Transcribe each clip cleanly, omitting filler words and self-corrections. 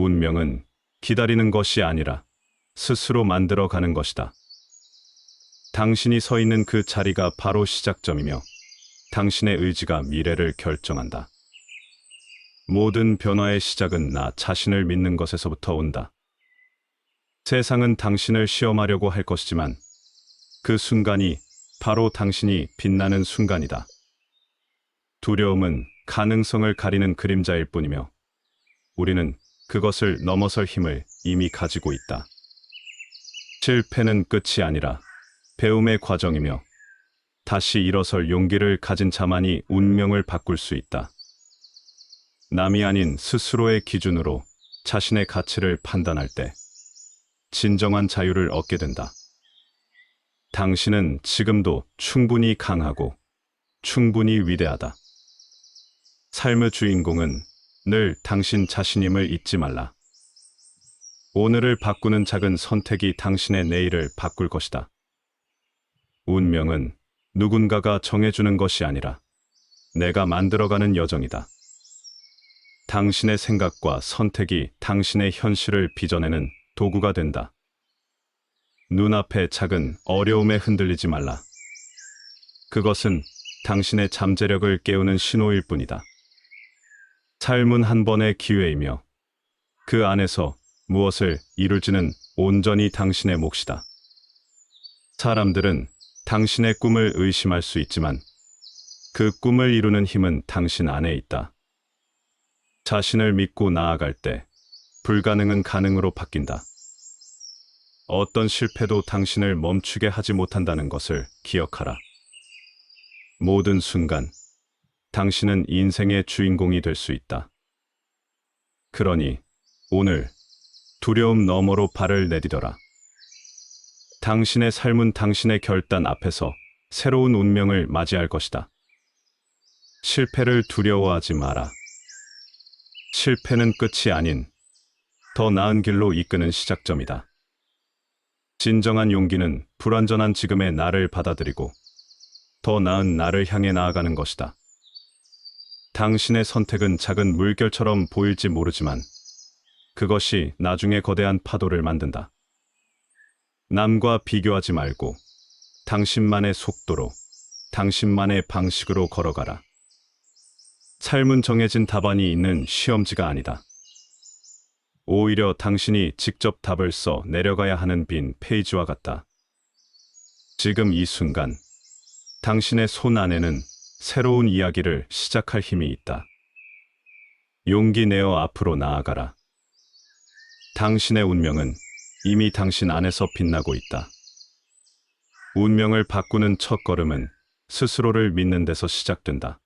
운명은 기다리는 것이 아니라 스스로 만들어가는 것이다. 당신이 서 있는 그 자리가 바로 시작점이며 당신의 의지가 미래를 결정한다. 모든 변화의 시작은 나 자신을 믿는 것에서부터 온다. 세상은 당신을 시험하려고 할 것이지만 그 순간이 바로 당신이 빛나는 순간이다. 두려움은 가능성을 가리는 그림자일 뿐이며 우리는 그것을 넘어설 힘을 이미 가지고 있다. 실패는 끝이 아니라 배움의 과정이며 다시 일어설 용기를 가진 자만이 운명을 바꿀 수 있다. 남이 아닌 스스로의 기준으로 자신의 가치를 판단할 때 진정한 자유를 얻게 된다. 당신은 지금도 충분히 강하고 충분히 위대하다. 삶의 주인공은 늘 당신 자신임을 잊지 말라. 오늘을 바꾸는 작은 선택이 당신의 내일을 바꿀 것이다. 운명은 누군가가 정해주는 것이 아니라 내가 만들어가는 여정이다. 당신의 생각과 선택이 당신의 현실을 빚어내는 도구가 된다. 눈앞의 작은 어려움에 흔들리지 말라. 그것은 당신의 잠재력을 깨우는 신호일 뿐이다. 삶은 한 번의 기회이며 그 안에서 무엇을 이룰지는 온전히 당신의 몫이다. 사람들은 당신의 꿈을 의심할 수 있지만 그 꿈을 이루는 힘은 당신 안에 있다. 자신을 믿고 나아갈 때 불가능은 가능으로 바뀐다. 어떤 실패도 당신을 멈추게 하지 못한다는 것을 기억하라. 모든 순간 당신은 인생의 주인공이 될 수 있다. 그러니 오늘 두려움 너머로 발을 내디뎌라. 당신의 삶은 당신의 결단 앞에서 새로운 운명을 맞이할 것이다. 실패를 두려워하지 마라. 실패는 끝이 아닌 더 나은 길로 이끄는 시작점이다. 진정한 용기는 불완전한 지금의 나를 받아들이고 더 나은 나를 향해 나아가는 것이다. 당신의 선택은 작은 물결처럼 보일지 모르지만 그것이 나중에 거대한 파도를 만든다. 남과 비교하지 말고 당신만의 속도로, 당신만의 방식으로 걸어가라. 삶은 정해진 답안이 있는 시험지가 아니다. 오히려 당신이 직접 답을 써 내려가야 하는 빈 페이지와 같다. 지금 이 순간, 당신의 손 안에는 새로운 이야기를 시작할 힘이 있다. 용기 내어 앞으로 나아가라. 당신의 운명은 이미 당신 안에서 빛나고 있다. 운명을 바꾸는 첫걸음은 스스로를 믿는 데서 시작된다.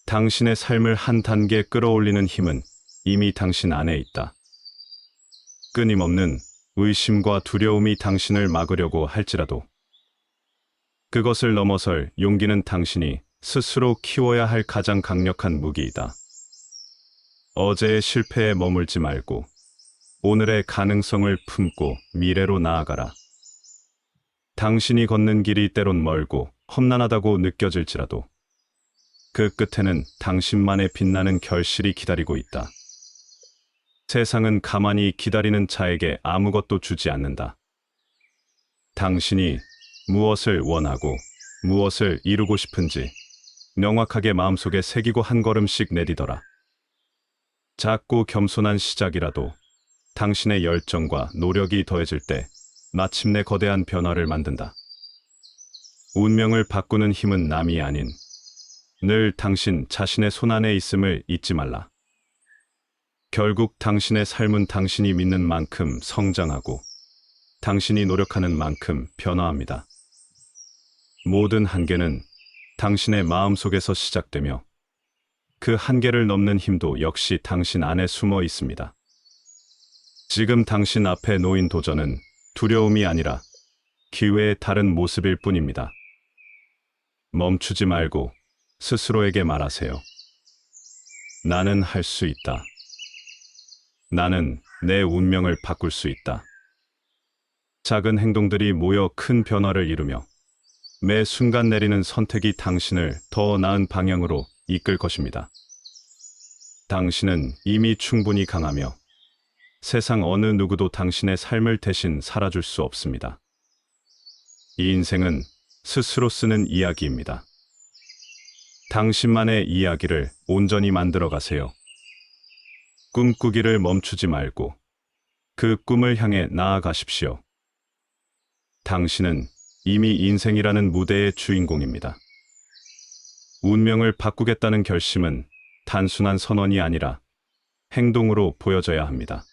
당신의 삶을 한 단계 끌어올리는 힘은 이미 당신 안에 있다. 끊임없는 의심과 두려움이 당신을 막으려고 할지라도 그것을 넘어설 용기는 당신이 스스로 키워야 할 가장 강력한 무기이다. 어제의 실패에 머물지 말고 오늘의 가능성을 품고 미래로 나아가라. 당신이 걷는 길이 때론 멀고 험난하다고 느껴질지라도 그 끝에는 당신만의 빛나는 결실이 기다리고 있다. 세상은 가만히 기다리는 자에게 아무것도 주지 않는다. 당신이 무엇을 원하고 무엇을 이루고 싶은지 명확하게 마음속에 새기고 한 걸음씩 내디더라. 작고 겸손한 시작이라도 당신의 열정과 노력이 더해질 때 마침내 거대한 변화를 만든다. 운명을 바꾸는 힘은 남이 아닌 늘 당신 자신의 손안에 있음을 잊지 말라. 결국 당신의 삶은 당신이 믿는 만큼 성장하고 당신이 노력하는 만큼 변화합니다. 모든 한계는 당신의 마음속에서 시작되며 그 한계를 넘는 힘도 역시 당신 안에 숨어 있습니다. 지금 당신 앞에 놓인 도전은 두려움이 아니라 기회의 다른 모습일 뿐입니다. 멈추지 말고 스스로에게 말하세요. 나는 할 수 있다. 나는 내 운명을 바꿀 수 있다. 작은 행동들이 모여 큰 변화를 이루며 매 순간 내리는 선택이 당신을 더 나은 방향으로 이끌 것입니다. 당신은 이미 충분히 강하며 세상 어느 누구도 당신의 삶을 대신 살아줄 수 없습니다. 이 인생은 스스로 쓰는 이야기입니다. 당신만의 이야기를 온전히 만들어 가세요. 꿈꾸기를 멈추지 말고 그 꿈을 향해 나아가십시오. 당신은 이미 인생이라는 무대의 주인공입니다. 운명을 바꾸겠다는 결심은 단순한 선언이 아니라 행동으로 보여져야 합니다.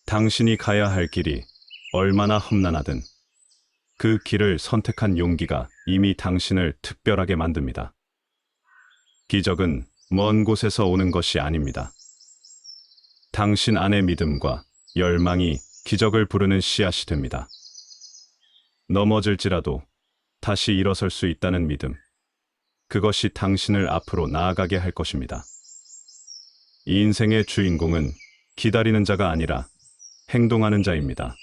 당신이 가야 할 길이 얼마나 험난하든 그 길을 선택한 용기가 이미 당신을 특별하게 만듭니다. 기적은 먼 곳에서 오는 것이 아닙니다. 당신 안의 믿음과 열망이 기적을 부르는 씨앗이 됩니다. 넘어질지라도 다시 일어설 수 있다는 믿음. 그것이 당신을 앞으로 나아가게 할 것입니다. 이 인생의 주인공은 기다리는 자가 아니라 행동하는 자입니다.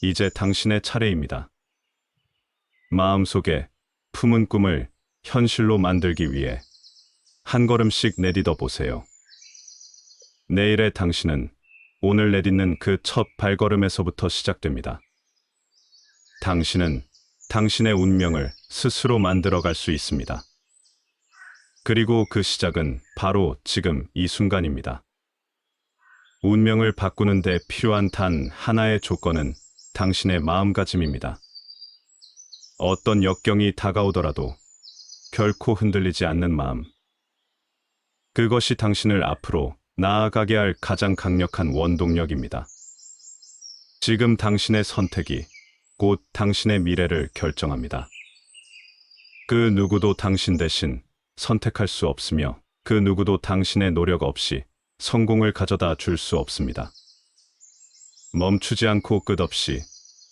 이제 당신의 차례입니다. 마음속에 품은 꿈을 현실로 만들기 위해 한 걸음씩 내딛어 보세요. 내일의 당신은 오늘 내딛는 그 첫 발걸음에서부터 시작됩니다. 당신은 당신의 운명을 스스로 만들어갈 수 있습니다. 그리고 그 시작은 바로 지금 이 순간입니다. 운명을 바꾸는 데 필요한 단 하나의 조건은 당신의 마음가짐입니다. 어떤 역경이 다가오더라도 결코 흔들리지 않는 마음. 그것이 당신을 앞으로 나아가게 할 가장 강력한 원동력입니다. 지금 당신의 선택이 곧 당신의 미래를 결정합니다. 그 누구도 당신 대신 선택할 수 없으며 그 누구도 당신의 노력 없이 성공을 가져다 줄 수 없습니다. 멈추지 않고 끝없이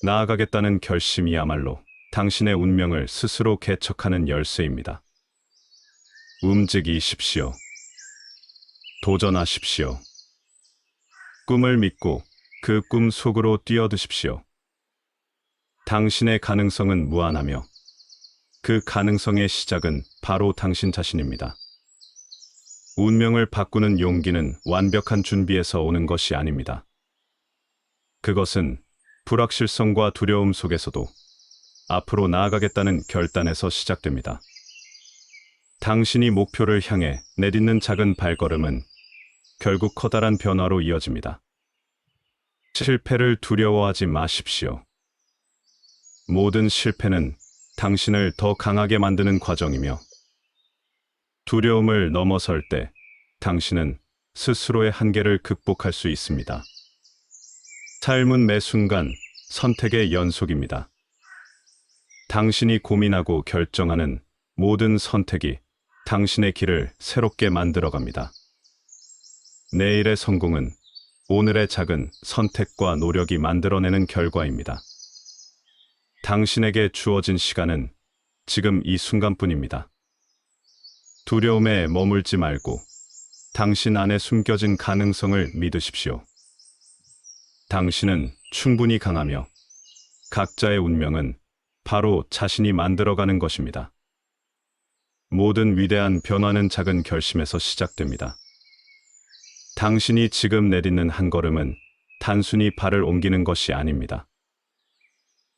나아가겠다는 결심이야말로 당신의 운명을 스스로 개척하는 열쇠입니다. 움직이십시오. 도전하십시오. 꿈을 믿고 그 꿈 속으로 뛰어드십시오. 당신의 가능성은 무한하며 그 가능성의 시작은 바로 당신 자신입니다. 운명을 바꾸는 용기는 완벽한 준비에서 오는 것이 아닙니다. 그것은 불확실성과 두려움 속에서도 앞으로 나아가겠다는 결단에서 시작됩니다. 당신이 목표를 향해 내딛는 작은 발걸음은 결국 커다란 변화로 이어집니다. 실패를 두려워하지 마십시오. 모든 실패는 당신을 더 강하게 만드는 과정이며 두려움을 넘어설 때 당신은 스스로의 한계를 극복할 수 있습니다. 삶은 매 순간 선택의 연속입니다. 당신이 고민하고 결정하는 모든 선택이 당신의 길을 새롭게 만들어갑니다. 내일의 성공은 오늘의 작은 선택과 노력이 만들어내는 결과입니다. 당신에게 주어진 시간은 지금 이 순간뿐입니다. 두려움에 머물지 말고 당신 안에 숨겨진 가능성을 믿으십시오. 당신은 충분히 강하며 각자의 운명은 바로 자신이 만들어가는 것입니다. 모든 위대한 변화는 작은 결심에서 시작됩니다. 당신이 지금 내딛는 한 걸음은 단순히 발을 옮기는 것이 아닙니다.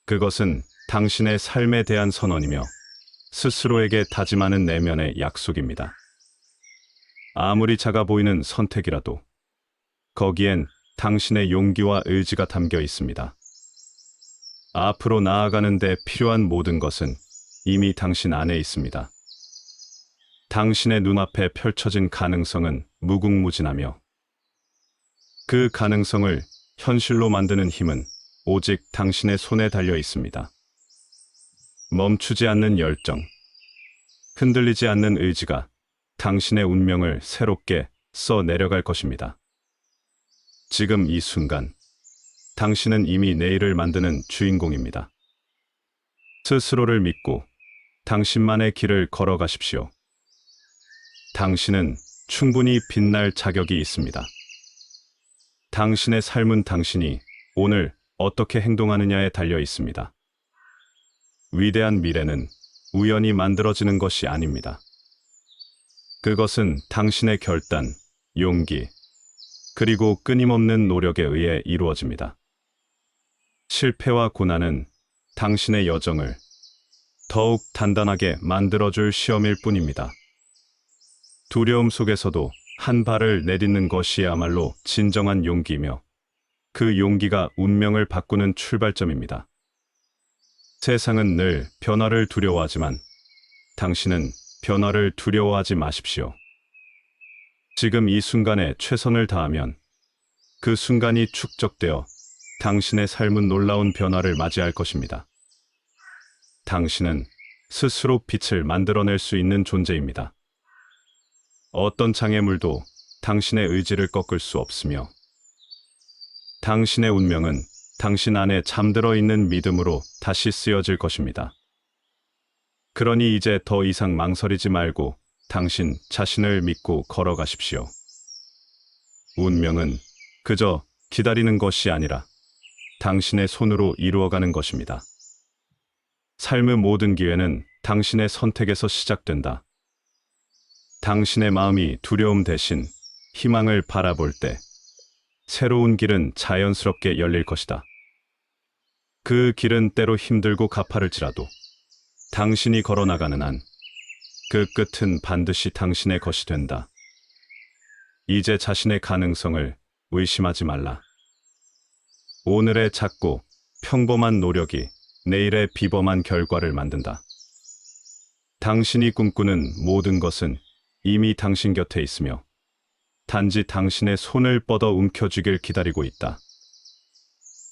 그것은 당신의 삶에 대한 선언이며 스스로에게 다짐하는 내면의 약속입니다. 아무리 작아 보이는 선택이라도 거기엔 당신의 용기와 의지가 담겨 있습니다. 앞으로 나아가는 데 필요한 모든 것은 이미 당신 안에 있습니다. 당신의 눈앞에 펼쳐진 가능성은 무궁무진하며 그 가능성을 현실로 만드는 힘은 오직 당신의 손에 달려 있습니다. 멈추지 않는 열정, 흔들리지 않는 의지가 당신의 운명을 새롭게 써 내려갈 것입니다. 지금 이 순간, 당신은 이미 내일을 만드는 주인공입니다. 스스로를 믿고 당신만의 길을 걸어가십시오. 당신은 충분히 빛날 자격이 있습니다. 당신의 삶은 당신이 오늘 어떻게 행동하느냐에 달려 있습니다. 위대한 미래는 우연히 만들어지는 것이 아닙니다. 그것은 당신의 결단, 용기, 그리고 끊임없는 노력에 의해 이루어집니다. 실패와 고난은 당신의 여정을 더욱 단단하게 만들어줄 시험일 뿐입니다. 두려움 속에서도 한 발을 내딛는 것이야말로 진정한 용기이며 그 용기가 운명을 바꾸는 출발점입니다. 세상은 늘 변화를 두려워하지만 당신은 변화를 두려워하지 마십시오. 지금 이 순간에 최선을 다하면 그 순간이 축적되어 당신의 삶은 놀라운 변화를 맞이할 것입니다. 당신은 스스로 빛을 만들어낼 수 있는 존재입니다. 어떤 장애물도 당신의 의지를 꺾을 수 없으며 당신의 운명은 당신 안에 잠들어 있는 믿음으로 다시 쓰여질 것입니다. 그러니 이제 더 이상 망설이지 말고 당신 자신을 믿고 걸어가십시오. 운명은 그저 기다리는 것이 아니라 당신의 손으로 이루어가는 것입니다. 삶의 모든 기회는 당신의 선택에서 시작된다. 당신의 마음이 두려움 대신 희망을 바라볼 때 새로운 길은 자연스럽게 열릴 것이다. 그 길은 때로 힘들고 가파를지라도 당신이 걸어나가는 한 그 끝은 반드시 당신의 것이 된다. 이제 자신의 가능성을 의심하지 말라. 오늘의 작고 평범한 노력이 내일의 비범한 결과를 만든다. 당신이 꿈꾸는 모든 것은 이미 당신 곁에 있으며 단지 당신의 손을 뻗어 움켜쥐길 기다리고 있다.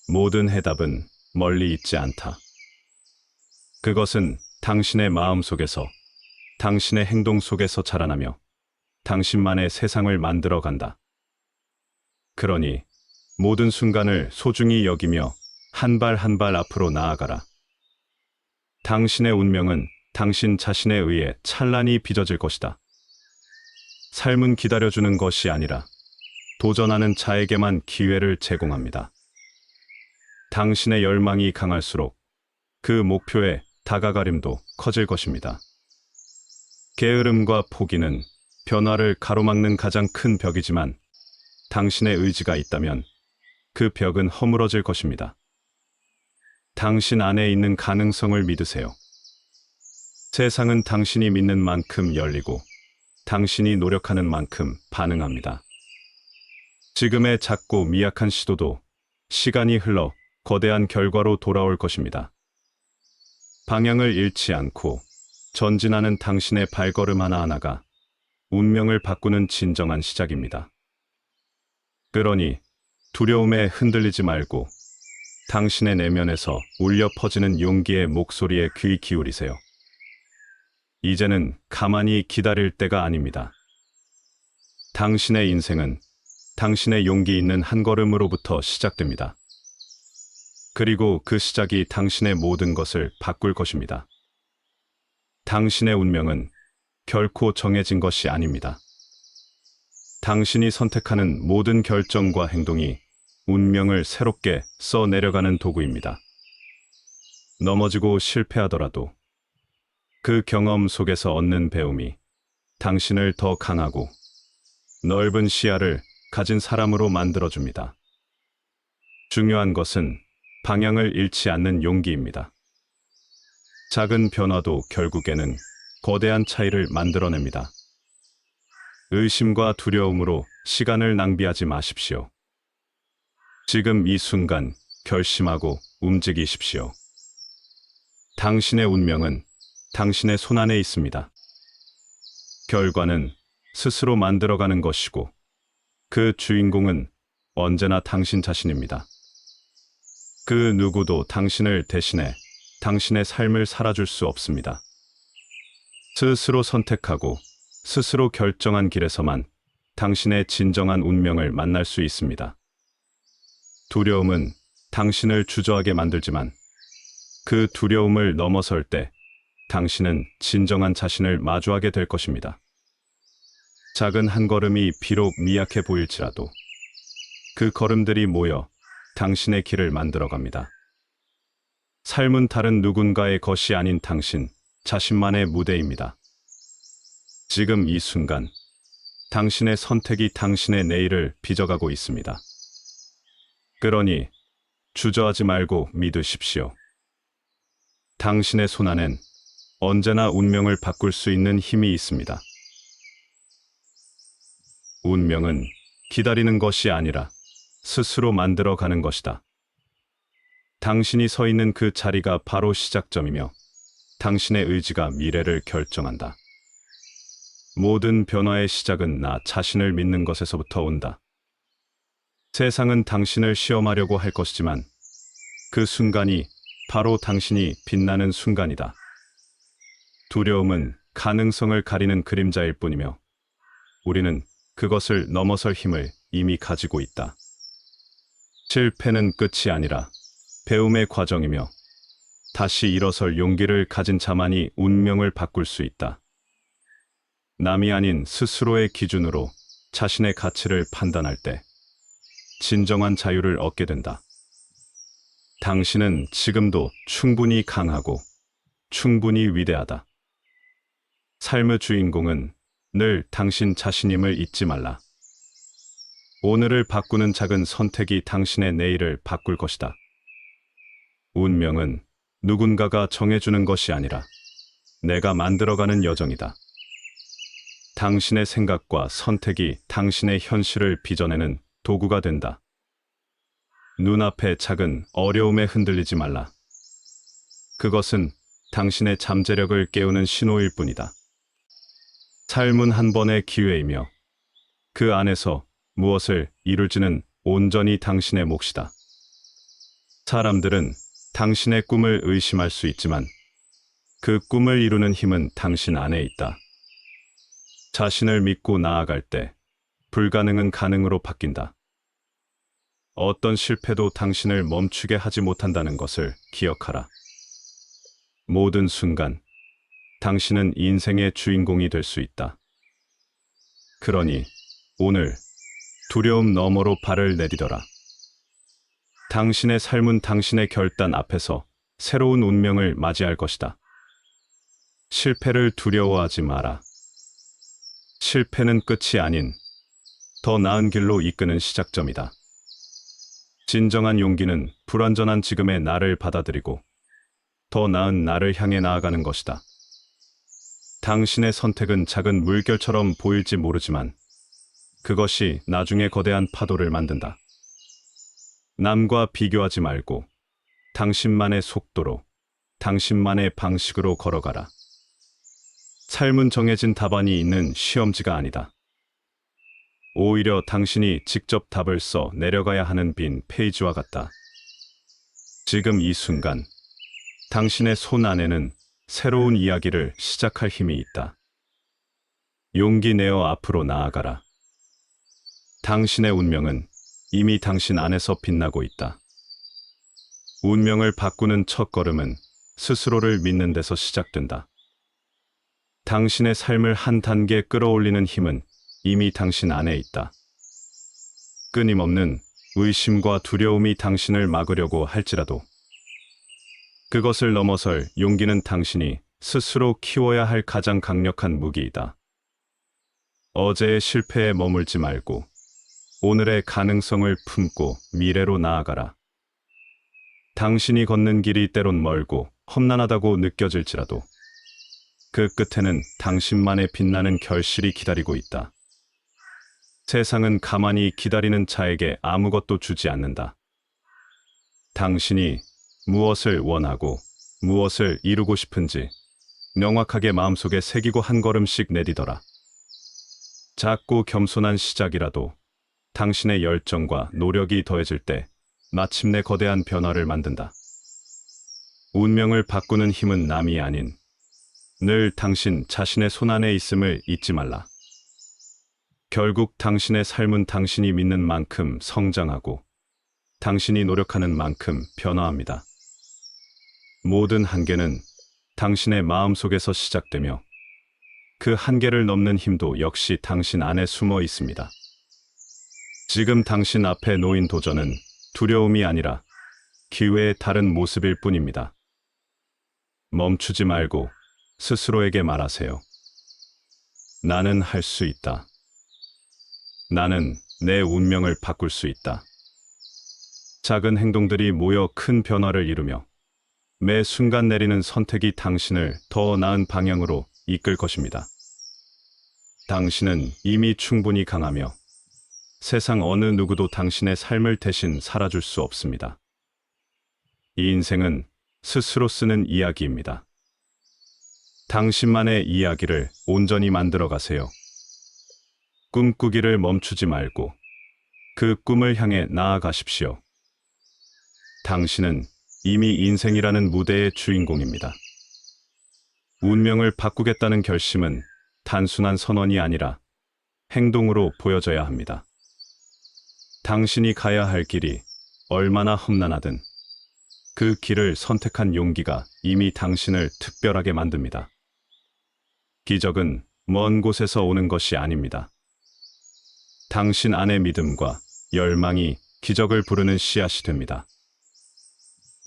모든 해답은 멀리 있지 않다. 그것은 당신의 마음 속에서, 당신의 행동 속에서 자라나며 당신만의 세상을 만들어 간다. 그러니 모든 순간을 소중히 여기며 한 발 한 발 앞으로 나아가라. 당신의 운명은 당신 자신에 의해 찬란히 빚어질 것이다. 삶은 기다려주는 것이 아니라 도전하는 자에게만 기회를 제공합니다. 당신의 열망이 강할수록 그 목표에 다가가림도 커질 것입니다. 게으름과 포기는 변화를 가로막는 가장 큰 벽이지만 당신의 의지가 있다면 그 벽은 허물어질 것입니다. 당신 안에 있는 가능성을 믿으세요. 세상은 당신이 믿는 만큼 열리고 당신이 노력하는 만큼 반응합니다. 지금의 작고 미약한 시도도 시간이 흘러 거대한 결과로 돌아올 것입니다. 방향을 잃지 않고 전진하는 당신의 발걸음 하나하나가 운명을 바꾸는 진정한 시작입니다. 그러니 두려움에 흔들리지 말고 당신의 내면에서 울려 퍼지는 용기의 목소리에 귀 기울이세요. 이제는 가만히 기다릴 때가 아닙니다. 당신의 인생은 당신의 용기 있는 한 걸음으로부터 시작됩니다. 그리고 그 시작이 당신의 모든 것을 바꿀 것입니다. 당신의 운명은 결코 정해진 것이 아닙니다. 당신이 선택하는 모든 결정과 행동이 운명을 새롭게 써내려가는 도구입니다. 넘어지고 실패하더라도 그 경험 속에서 얻는 배움이 당신을 더 강하고 넓은 시야를 가진 사람으로 만들어줍니다. 중요한 것은 방향을 잃지 않는 용기입니다. 작은 변화도 결국에는 거대한 차이를 만들어냅니다. 의심과 두려움으로 시간을 낭비하지 마십시오. 지금 이 순간 결심하고 움직이십시오. 당신의 운명은 당신의 손안에 있습니다. 결과는 스스로 만들어가는 것이고 그 주인공은 언제나 당신 자신입니다. 그 누구도 당신을 대신해 당신의 삶을 살아줄 수 없습니다. 스스로 선택하고 스스로 결정한 길에서만 당신의 진정한 운명을 만날 수 있습니다. 두려움은 당신을 주저하게 만들지만 그 두려움을 넘어설 때 당신은 진정한 자신을 마주하게 될 것입니다. 작은 한 걸음이 비록 미약해 보일지라도 그 걸음들이 모여 당신의 길을 만들어갑니다. 삶은 다른 누군가의 것이 아닌 당신 자신만의 무대입니다. 지금 이 순간, 당신의 선택이 당신의 내일을 빚어가고 있습니다. 그러니 주저하지 말고 믿으십시오. 당신의 손안엔 언제나 운명을 바꿀 수 있는 힘이 있습니다. 운명은 기다리는 것이 아니라 스스로 만들어가는 것이다. 당신이 서 있는 그 자리가 바로 시작점이며 당신의 의지가 미래를 결정한다. 모든 변화의 시작은 나 자신을 믿는 것에서부터 온다. 세상은 당신을 시험하려고 할 것이지만 그 순간이 바로 당신이 빛나는 순간이다. 두려움은 가능성을 가리는 그림자일 뿐이며 우리는 그것을 넘어설 힘을 이미 가지고 있다. 실패는 끝이 아니라 배움의 과정이며 다시 일어설 용기를 가진 자만이 운명을 바꿀 수 있다. 남이 아닌 스스로의 기준으로 자신의 가치를 판단할 때 진정한 자유를 얻게 된다. 당신은 지금도 충분히 강하고 충분히 위대하다. 삶의 주인공은 늘 당신 자신임을 잊지 말라. 오늘을 바꾸는 작은 선택이 당신의 내일을 바꿀 것이다. 운명은 누군가가 정해주는 것이 아니라 내가 만들어가는 여정이다. 당신의 생각과 선택이 당신의 현실을 빚어내는 도구가 된다. 눈앞의 작은 어려움에 흔들리지 말라. 그것은 당신의 잠재력을 깨우는 신호일 뿐이다. 삶은 한 번의 기회이며 그 안에서 무엇을 이룰지는 온전히 당신의 몫이다. 사람들은 당신의 꿈을 의심할 수 있지만 그 꿈을 이루는 힘은 당신 안에 있다. 자신을 믿고 나아갈 때 불가능은 가능으로 바뀐다. 어떤 실패도 당신을 멈추게 하지 못한다는 것을 기억하라. 모든 순간 당신은 인생의 주인공이 될 수 있다. 그러니 오늘 두려움 너머로 발을 내디뎌라. 당신의 삶은 당신의 결단 앞에서 새로운 운명을 맞이할 것이다. 실패를 두려워하지 마라. 실패는 끝이 아닌 더 나은 길로 이끄는 시작점이다. 진정한 용기는 불완전한 지금의 나를 받아들이고 더 나은 나를 향해 나아가는 것이다. 당신의 선택은 작은 물결처럼 보일지 모르지만 그것이 나중에 거대한 파도를 만든다. 남과 비교하지 말고 당신만의 속도로, 당신만의 방식으로 걸어가라. 삶은 정해진 답안이 있는 시험지가 아니다. 오히려 당신이 직접 답을 써 내려가야 하는 빈 페이지와 같다. 지금 이 순간, 당신의 손 안에는 새로운 이야기를 시작할 힘이 있다. 용기 내어 앞으로 나아가라. 당신의 운명은 이미 당신 안에서 빛나고 있다. 운명을 바꾸는 첫걸음은 스스로를 믿는 데서 시작된다. 당신의 삶을 한 단계 끌어올리는 힘은 이미 당신 안에 있다. 끊임없는 의심과 두려움이 당신을 막으려고 할지라도 그것을 넘어설 용기는 당신이 스스로 키워야 할 가장 강력한 무기이다. 어제의 실패에 머물지 말고 오늘의 가능성을 품고 미래로 나아가라. 당신이 걷는 길이 때론 멀고 험난하다고 느껴질지라도 그 끝에는 당신만의 빛나는 결실이 기다리고 있다. 세상은 가만히 기다리는 자에게 아무것도 주지 않는다. 당신이 무엇을 원하고 무엇을 이루고 싶은지 명확하게 마음속에 새기고 한 걸음씩 내디뎌라. 작고 겸손한 시작이라도 당신의 열정과 노력이 더해질 때 마침내 거대한 변화를 만든다. 운명을 바꾸는 힘은 남이 아닌 늘 당신 자신의 손안에 있음을 잊지 말라. 결국 당신의 삶은 당신이 믿는 만큼 성장하고 당신이 노력하는 만큼 변화합니다. 모든 한계는 당신의 마음속에서 시작되며 그 한계를 넘는 힘도 역시 당신 안에 숨어 있습니다. 지금 당신 앞에 놓인 도전은 두려움이 아니라 기회의 다른 모습일 뿐입니다. 멈추지 말고 스스로에게 말하세요. 나는 할 수 있다. 나는 내 운명을 바꿀 수 있다. 작은 행동들이 모여 큰 변화를 이루며 매 순간 내리는 선택이 당신을 더 나은 방향으로 이끌 것입니다. 당신은 이미 충분히 강하며 세상 어느 누구도 당신의 삶을 대신 살아줄 수 없습니다. 이 인생은 스스로 쓰는 이야기입니다. 당신만의 이야기를 온전히 만들어 가세요. 꿈꾸기를 멈추지 말고 그 꿈을 향해 나아가십시오. 당신은 이미 인생이라는 무대의 주인공입니다. 운명을 바꾸겠다는 결심은 단순한 선언이 아니라 행동으로 보여져야 합니다. 당신이 가야 할 길이 얼마나 험난하든 그 길을 선택한 용기가 이미 당신을 특별하게 만듭니다. 기적은 먼 곳에서 오는 것이 아닙니다. 당신 안의 믿음과 열망이 기적을 부르는 씨앗이 됩니다.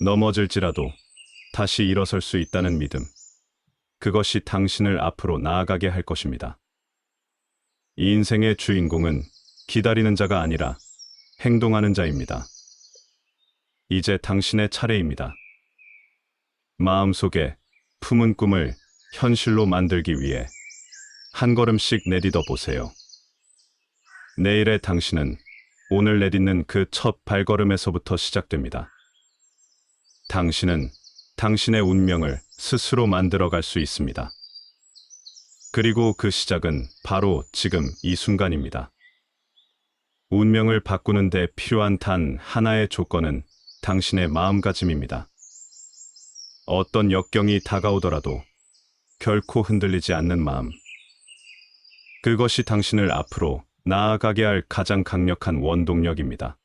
넘어질지라도 다시 일어설 수 있다는 믿음. 그것이 당신을 앞으로 나아가게 할 것입니다. 이 인생의 주인공은 기다리는 자가 아니라 행동하는 자입니다. 이제 당신의 차례입니다. 마음속에 품은 꿈을 현실로 만들기 위해 한 걸음씩 내딛어 보세요. 내일의 당신은 오늘 내딛는 그 첫 발걸음에서부터 시작됩니다. 당신은 당신의 운명을 스스로 만들어갈 수 있습니다. 그리고 그 시작은 바로 지금 이 순간입니다. 운명을 바꾸는 데 필요한 단 하나의 조건은 당신의 마음가짐입니다. 어떤 역경이 다가오더라도 결코 흔들리지 않는 마음. 그것이 당신을 앞으로 나아가게 할 가장 강력한 원동력입니다.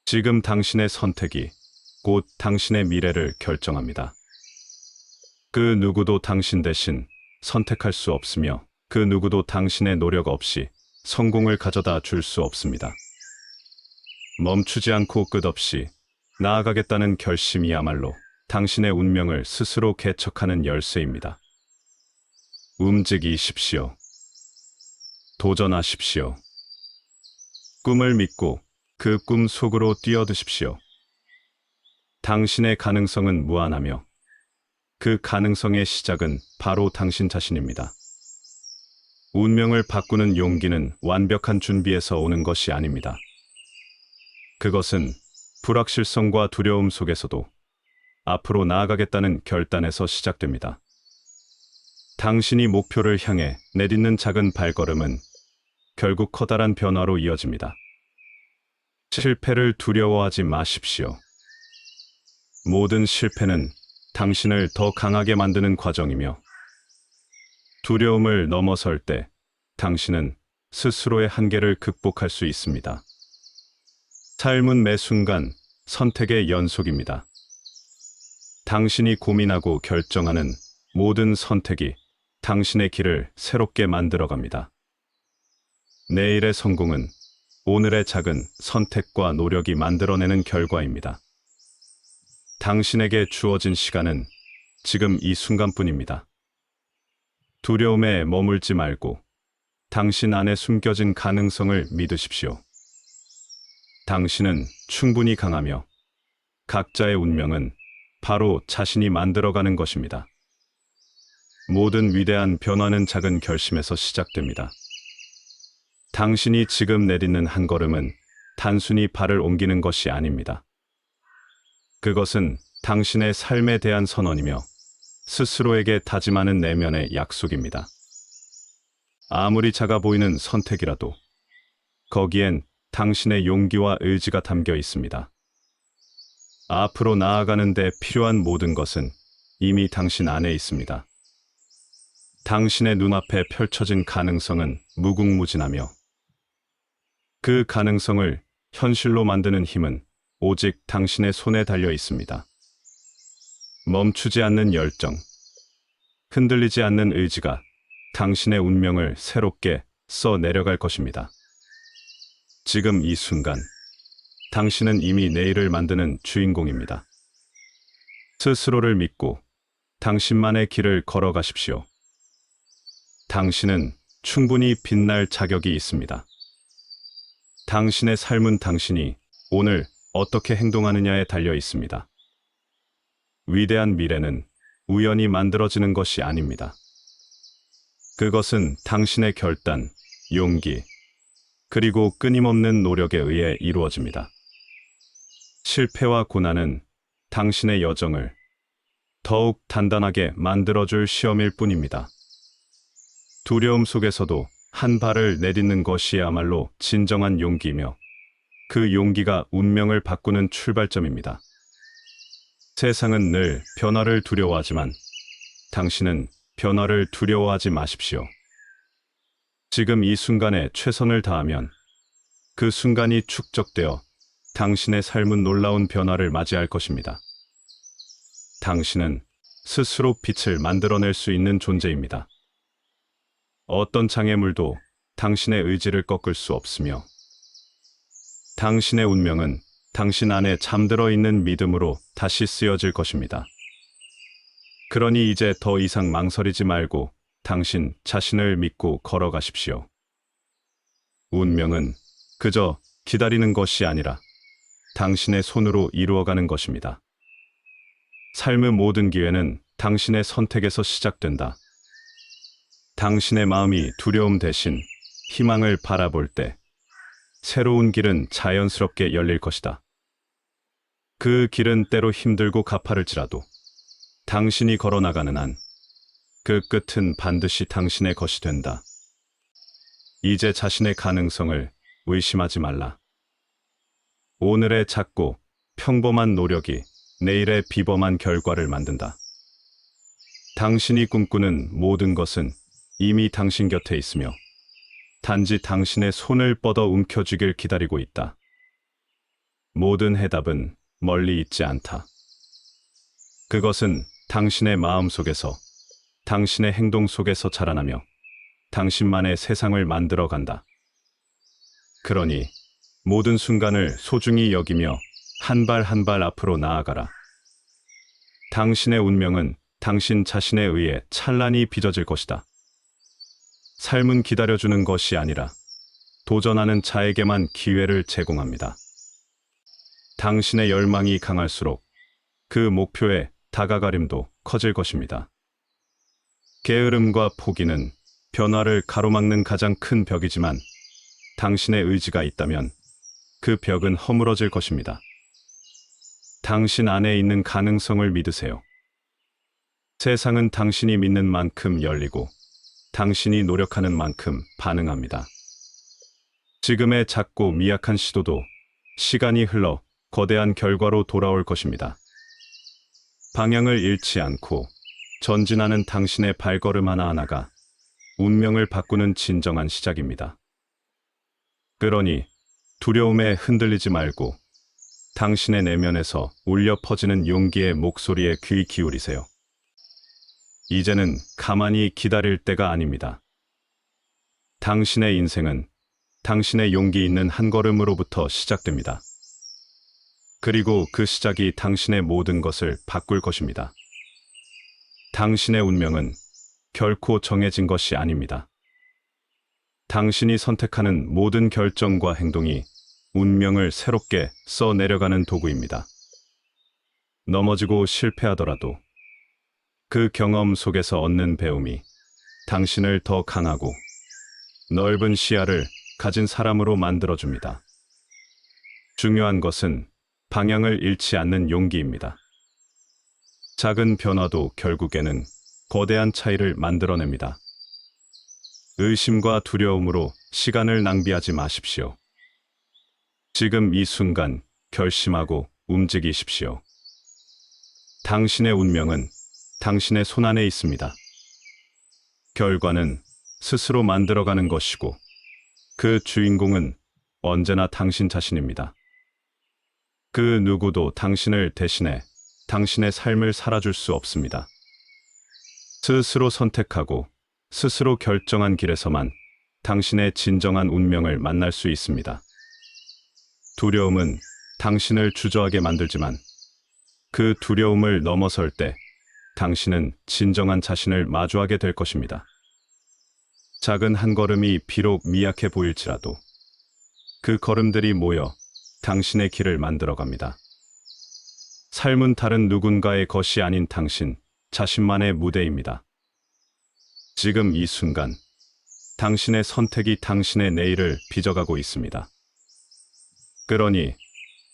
지금 당신의 선택이 곧 당신의 미래를 결정합니다. 그 누구도 당신 대신 선택할 수 없으며 그 누구도 당신의 노력 없이 성공을 가져다 줄 수 없습니다. 멈추지 않고 끝없이 나아가겠다는 결심이야말로 당신의 운명을 스스로 개척하는 열쇠입니다. 움직이십시오. 도전하십시오. 꿈을 믿고 그 꿈 속으로 뛰어드십시오. 당신의 가능성은 무한하며 그 가능성의 시작은 바로 당신 자신입니다. 운명을 바꾸는 용기는 완벽한 준비에서 오는 것이 아닙니다. 그것은 불확실성과 두려움 속에서도 앞으로 나아가겠다는 결단에서 시작됩니다. 당신이 목표를 향해 내딛는 작은 발걸음은 결국 커다란 변화로 이어집니다. 실패를 두려워하지 마십시오. 모든 실패는 당신을 더 강하게 만드는 과정이며 두려움을 넘어설 때 당신은 스스로의 한계를 극복할 수 있습니다. 삶은 매 순간 선택의 연속입니다. 당신이 고민하고 결정하는 모든 선택이 당신의 길을 새롭게 만들어갑니다. 내일의 성공은 오늘의 작은 선택과 노력이 만들어내는 결과입니다. 당신에게 주어진 시간은 지금 이 순간뿐입니다. 두려움에 머물지 말고 당신 안에 숨겨진 가능성을 믿으십시오. 당신은 충분히 강하며 각자의 운명은 바로 자신이 만들어가는 것입니다. 모든 위대한 변화는 작은 결심에서 시작됩니다. 당신이 지금 내딛는 한 걸음은 단순히 발을 옮기는 것이 아닙니다. 그것은 당신의 삶에 대한 선언이며 스스로에게 다짐하는 내면의 약속입니다. 아무리 작아 보이는 선택이라도 거기엔 당신의 용기와 의지가 담겨 있습니다. 앞으로 나아가는 데 필요한 모든 것은 이미 당신 안에 있습니다. 당신의 눈앞에 펼쳐진 가능성은 무궁무진하며 그 가능성을 현실로 만드는 힘은 오직 당신의 손에 달려 있습니다. 멈추지 않는 열정, 흔들리지 않는 의지가 당신의 운명을 새롭게 써 내려갈 것입니다. 지금 이 순간, 당신은 이미 내일을 만드는 주인공입니다. 스스로를 믿고 당신만의 길을 걸어가십시오. 당신은 충분히 빛날 자격이 있습니다. 당신의 삶은 당신이 오늘 어떻게 행동하느냐에 달려 있습니다. 위대한 미래는 우연히 만들어지는 것이 아닙니다. 그것은 당신의 결단, 용기, 그리고 끊임없는 노력에 의해 이루어집니다. 실패와 고난은 당신의 여정을 더욱 단단하게 만들어줄 시험일 뿐입니다. 두려움 속에서도 한 발을 내딛는 것이야말로 진정한 용기이며 그 용기가 운명을 바꾸는 출발점입니다. 세상은 늘 변화를 두려워하지만 당신은 변화를 두려워하지 마십시오. 지금 이 순간에 최선을 다하면 그 순간이 축적되어 당신의 삶은 놀라운 변화를 맞이할 것입니다. 당신은 스스로 빛을 만들어낼 수 있는 존재입니다. 어떤 장애물도 당신의 의지를 꺾을 수 없으며 당신의 운명은 당신 안에 잠들어 있는 믿음으로 다시 쓰여질 것입니다. 그러니 이제 더 이상 망설이지 말고 당신 자신을 믿고 걸어가십시오. 운명은 그저 기다리는 것이 아니라 당신의 손으로 이루어가는 것입니다. 삶의 모든 기회는 당신의 선택에서 시작된다. 당신의 마음이 두려움 대신 희망을 바라볼 때 새로운 길은 자연스럽게 열릴 것이다. 그 길은 때로 힘들고 가파를지라도 당신이 걸어나가는 한 그 끝은 반드시 당신의 것이 된다. 이제 자신의 가능성을 의심하지 말라. 오늘의 작고 평범한 노력이 내일의 비범한 결과를 만든다. 당신이 꿈꾸는 모든 것은 이미 당신 곁에 있으며 단지 당신의 손을 뻗어 움켜쥐길 기다리고 있다. 모든 해답은 멀리 있지 않다. 그것은 당신의 마음 속에서, 당신의 행동 속에서 자라나며 당신만의 세상을 만들어 간다. 그러니 모든 순간을 소중히 여기며 한 발 한 발 앞으로 나아가라. 당신의 운명은 당신 자신에 의해 찬란히 빚어질 것이다. 삶은 기다려주는 것이 아니라 도전하는 자에게만 기회를 제공합니다. 당신의 열망이 강할수록 그 목표에 다가가림도 커질 것입니다. 게으름과 포기는 변화를 가로막는 가장 큰 벽이지만 당신의 의지가 있다면 그 벽은 허물어질 것입니다. 당신 안에 있는 가능성을 믿으세요. 세상은 당신이 믿는 만큼 열리고 당신이 노력하는 만큼 반응합니다. 지금의 작고 미약한 시도도 시간이 흘러 거대한 결과로 돌아올 것입니다. 방향을 잃지 않고 전진하는 당신의 발걸음 하나하나가 운명을 바꾸는 진정한 시작입니다. 그러니 두려움에 흔들리지 말고 당신의 내면에서 울려 퍼지는 용기의 목소리에 귀 기울이세요. 이제는 가만히 기다릴 때가 아닙니다. 당신의 인생은 당신의 용기 있는 한 걸음으로부터 시작됩니다. 그리고 그 시작이 당신의 모든 것을 바꿀 것입니다. 당신의 운명은 결코 정해진 것이 아닙니다. 당신이 선택하는 모든 결정과 행동이 운명을 새롭게 써내려가는 도구입니다. 넘어지고 실패하더라도 그 경험 속에서 얻는 배움이 당신을 더 강하고 넓은 시야를 가진 사람으로 만들어줍니다. 중요한 것은 방향을 잃지 않는 용기입니다. 작은 변화도 결국에는 거대한 차이를 만들어냅니다. 의심과 두려움으로 시간을 낭비하지 마십시오. 지금 이 순간 결심하고 움직이십시오. 당신의 운명은 당신의 손안에 있습니다. 결과는 스스로 만들어가는 것이고 그 주인공은 언제나 당신 자신입니다. 그 누구도 당신을 대신해 당신의 삶을 살아줄 수 없습니다. 스스로 선택하고 스스로 결정한 길에서만 당신의 진정한 운명을 만날 수 있습니다. 두려움은 당신을 주저하게 만들지만 그 두려움을 넘어설 때 당신은 진정한 자신을 마주하게 될 것입니다. 작은 한 걸음이 비록 미약해 보일지라도 그 걸음들이 모여 당신의 길을 만들어갑니다. 삶은 다른 누군가의 것이 아닌 당신 자신만의 무대입니다. 지금 이 순간, 당신의 선택이 당신의 내일을 빚어가고 있습니다. 그러니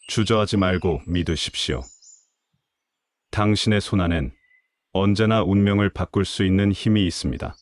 주저하지 말고 믿으십시오. 당신의 손안엔 언제나 운명을 바꿀 수 있는 힘이 있습니다.